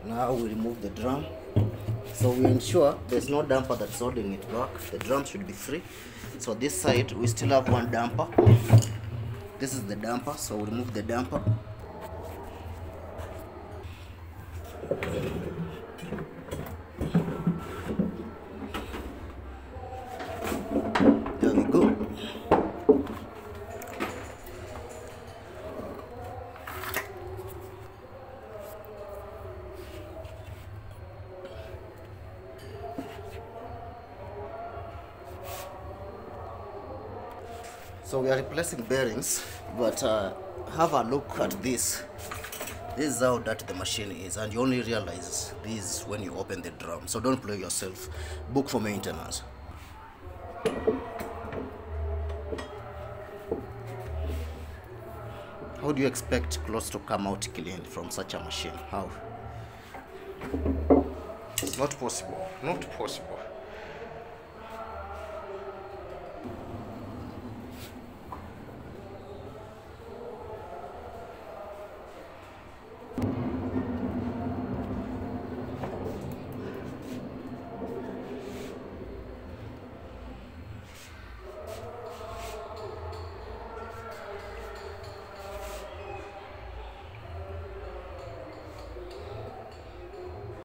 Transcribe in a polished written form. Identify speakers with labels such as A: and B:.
A: Now we remove the drum. So we ensure there's no damper that's holding it back. The drum should be free. So this side we still have one damper. This is the damper, so we remove the damper. There we go. So we are replacing bearings, but have a look at this. This is how dirty the machine is, and you only realize this when you open the drum. So don't play yourself. Book for maintenance. How do you expect clothes to come out clean from such a machine? How?
B: It's not possible. Not possible.